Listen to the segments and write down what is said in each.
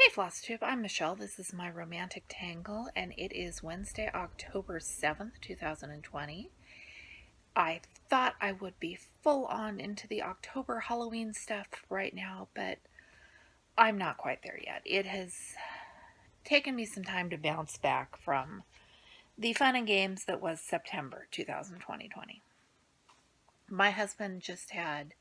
Hey Flosstube, I'm Michelle. This is my romantic tangle, and it is Wednesday, October 7th, 2020. I thought I would be full on into the October Halloween stuff right now, but I'm not quite there yet. It has taken me some time to bounce back from the fun and games that was September 2020. My husband just had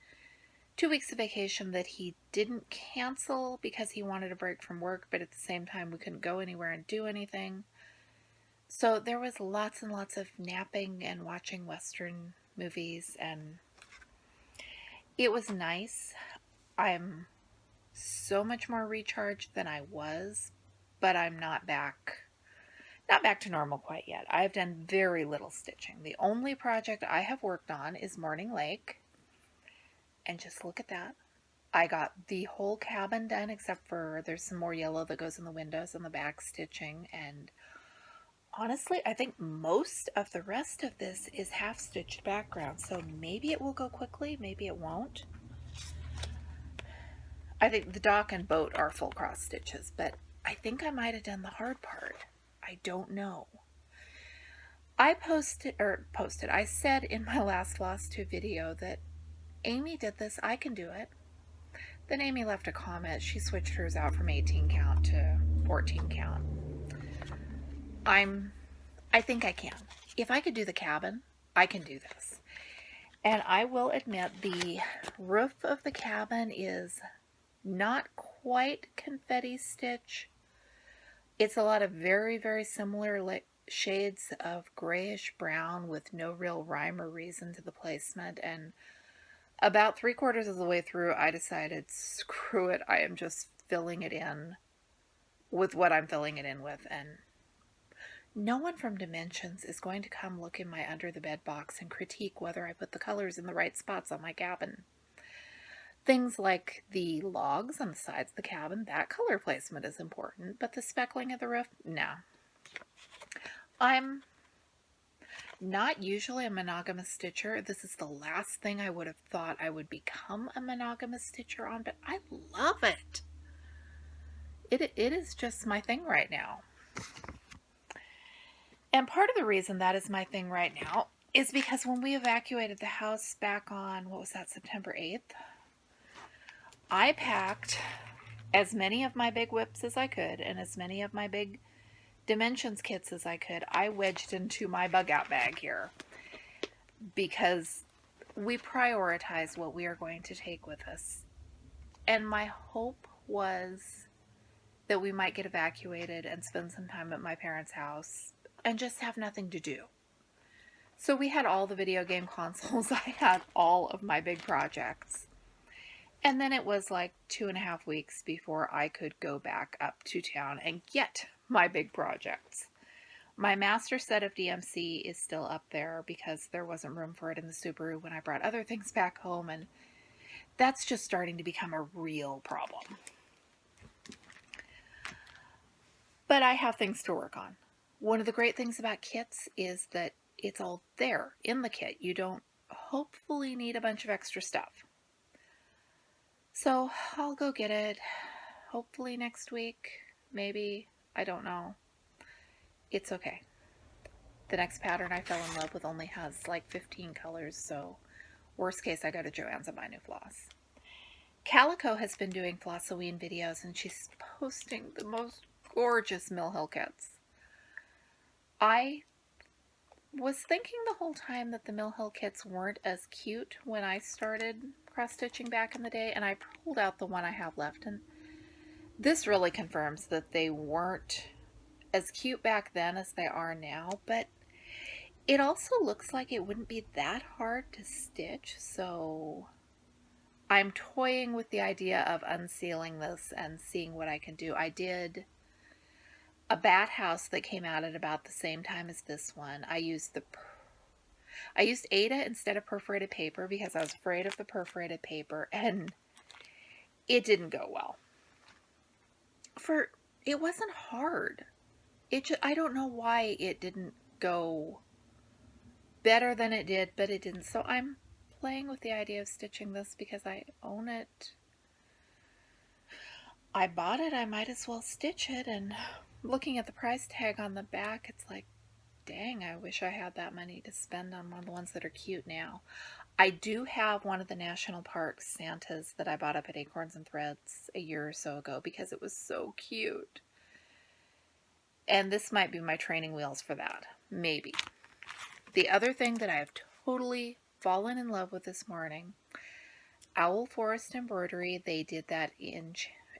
2 weeks of vacation that he didn't cancel because he wanted a break from work, but at the same time, we couldn't go anywhere and do anything. So there was lots and lots of napping and watching Western movies, and it was nice. I'm so much more recharged than I was, but I'm not back to normal quite yet. I've done very little stitching. The only project I have worked on is Morning Lake, and just look at that. I got the whole cabin done except for there's some more yellow that goes in the windows and the back stitching, and honestly, I think most of the rest of this is half-stitched background, so maybe it will go quickly, maybe it won't. I think the dock and boat are full cross stitches, but I think I might have done the hard part. I don't know. I said in my last Flosstube video that Amy did this, I can do it. Then Amy left a comment. She switched hers out from 18 count to 14 count. I think I can. If I could do the cabin, I can do this. And I will admit the roof of the cabin is not quite confetti stitch. It's a lot of very, very similar shades of grayish brown with no real rhyme or reason to the placement. And about 3/4 of the way through, I decided, screw it, I am just filling it in with what I'm filling it in with. And no one from Dimensions is going to come look in my under the bed box and critique whether I put the colors in the right spots on my cabin. Things like the logs on the sides of the cabin, that color placement is important, but the speckling of the roof, no. I'm not usually a monogamous stitcher. This is the last thing I would have thought I would become a monogamous stitcher on, but I love it. It is just my thing right now. And part of the reason that is my thing right now is because when we evacuated the house back on, what was that, September 8th? I packed as many of my big whips as I could and as many of my big Dimensions kits as I could. I wedged into my bug out bag here because we prioritize what we are going to take with us. And my hope was that we might get evacuated and spend some time at my parents' house and just have nothing to do. So we had all the video game consoles. I had all of my big projects. And then it was like 2.5 weeks before I could go back up to town and get my big projects. My master set of DMC is still up there because there wasn't room for it in the Subaru when I brought other things back home, and that's just starting to become a real problem. But I have things to work on. One of the great things about kits is that it's all there in the kit. You don't hopefully need a bunch of extra stuff. So I'll go get it, hopefully next week, maybe, I don't know. It's okay. The next pattern I fell in love with only has like 15 colors, so worst case I go to Joann's and buy new floss. Calico has been doing Flossoween videos, and she's posting the most gorgeous Mill Hill kits. I was thinking the whole time that the Mill Hill kits weren't as cute when I started cross-stitching back in the day, and I pulled out the one I have left, and this really confirms that they weren't as cute back then as they are now, but it also looks like it wouldn't be that hard to stitch, so I'm toying with the idea of unsealing this and seeing what I can do. I did a bat house that came out at about the same time as this one. I used Ada instead of perforated paper because I was afraid of the perforated paper, and it didn't go well. It wasn't hard. I don't know why it didn't go better than it did, but it didn't. So I'm playing with the idea of stitching this because I own it. I bought it, I might as well stitch it. And looking at the price tag on the back, it's like, dang, I wish I had that money to spend on one of the ones that are cute now. I do have one of the National Park Santas that I bought up at Acorns and Threads a year or so ago because it was so cute. And this might be my training wheels for that. Maybe. The other thing that I have totally fallen in love with this morning, Owl Forest Embroidery. They did that in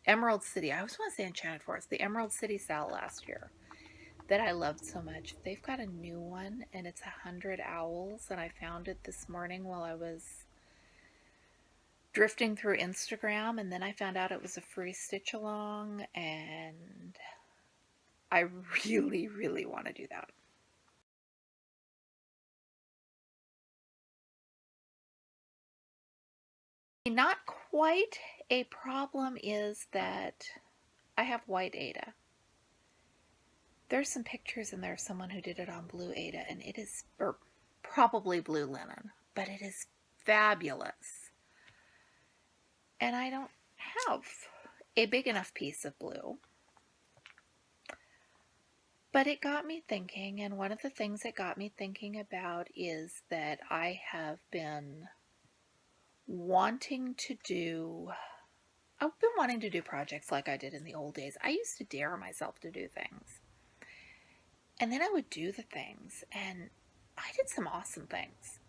Emerald City. I always want to say Enchanted Forest. The Emerald City sale last year that I loved so much. They've got a new one, and it's 100 owls, and I found it this morning while I was drifting through Instagram, and then I found out it was a free stitch along, and I really, really want to do that. Not quite a problem is that I have white Aida. There's some pictures in there of someone who did it on blue Aida, and it is, or probably blue linen, but it is fabulous. And I don't have a big enough piece of blue. But it got me thinking, and one of the things it got me thinking about is that I have been wanting to do, I've been wanting to do projects like I did in the old days. I used to dare myself to do things. And then I would do the things, and I did some awesome things.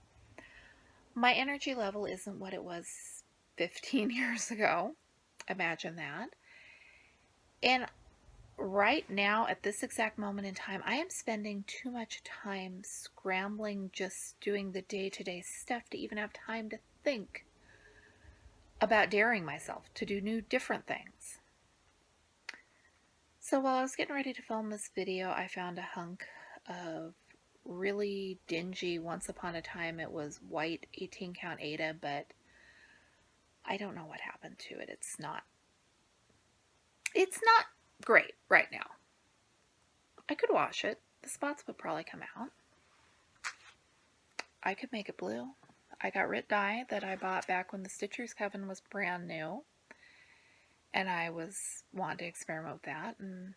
My energy level isn't what it was 15 years ago. Imagine that. And right now, at this exact moment in time, I am spending too much time scrambling, just doing the day-to-day stuff to even have time to think about daring myself to do new, different things. So while I was getting ready to film this video, I found a hunk of really dingy, once upon a time it was white 18 count Aida, but I don't know what happened to it. It's not great right now. I could wash it. The spots would probably come out. I could make it blue. I got Rit dye that I bought back when the Stitchers Coven was brand new, and I was wanting to experiment with that, and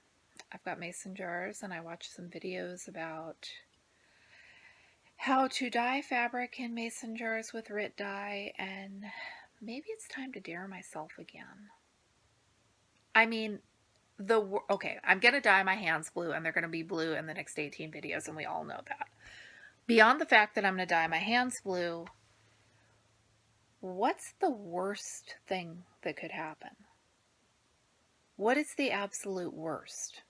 I've got mason jars, and I watched some videos about how to dye fabric in mason jars with Rit dye, and maybe it's time to dare myself again. I mean, okay, I'm going to dye my hands blue, and they're going to be blue in the next 18 videos, and we all know that. Beyond the fact that I'm going to dye my hands blue, what's the worst thing that could happen? What is the absolute worst?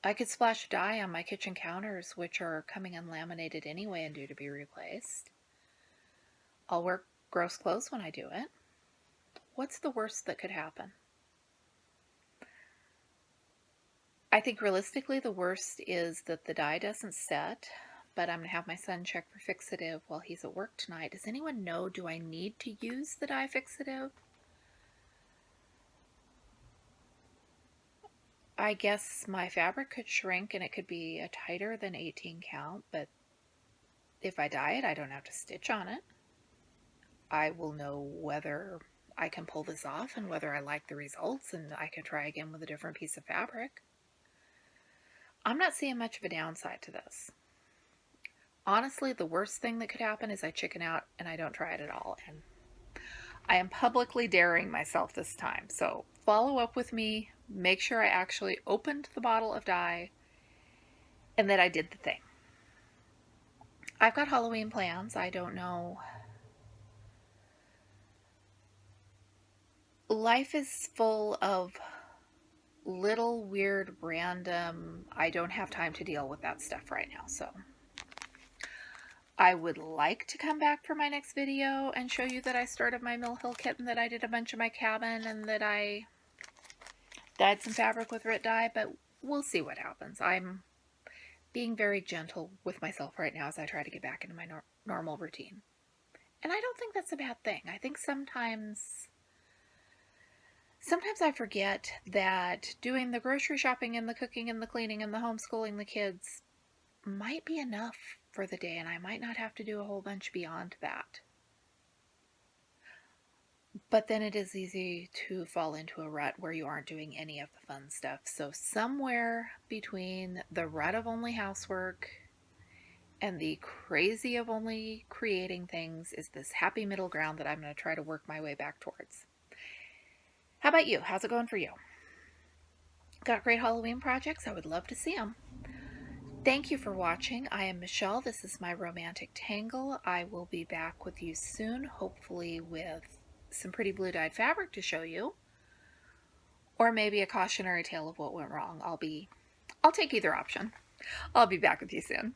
I could splash dye on my kitchen counters, which are coming unlaminated anyway and due to be replaced. I'll wear gross clothes when I do it. What's the worst that could happen? I think realistically the worst is that the dye doesn't set, but I'm going to have my son check for fixative while he's at work tonight. Does anyone know, do I need to use the dye fixative? I guess my fabric could shrink and it could be a tighter than 18 count, but if I dye it, I don't have to stitch on it. I will know whether I can pull this off and whether I like the results, and I can try again with a different piece of fabric. I'm not seeing much of a downside to this. Honestly, the worst thing that could happen is I chicken out and I don't try it at all. And I am publicly daring myself this time. So follow up with me. Make sure I actually opened the bottle of dye and that I did the thing. I've got Halloween plans. I don't know. Life is full of little weird random, I don't have time to deal with that stuff right now. So I would like to come back for my next video and show you that I started my Mill Hill kit and that I did a bunch of my cabin and that I dyed some fabric with Rit dye, but we'll see what happens. I'm being very gentle with myself right now as I try to get back into my normal routine. And I don't think that's a bad thing. I think sometimes I forget that doing the grocery shopping and the cooking and the cleaning and the homeschooling the kids might be enough for the day, and I might not have to do a whole bunch beyond that. But then it is easy to fall into a rut where you aren't doing any of the fun stuff. So somewhere between the rut of only housework and the crazy of only creating things is this happy middle ground that I'm going to try to work my way back towards. How about you? How's it going for you? Got great Halloween projects? I would love to see them. Thank you for watching. I am Michelle. This is my romantic tangle. I will be back with you soon, hopefully with some pretty blue-dyed fabric to show you, or maybe a cautionary tale of what went wrong. I'll take either option. I'll be back with you soon.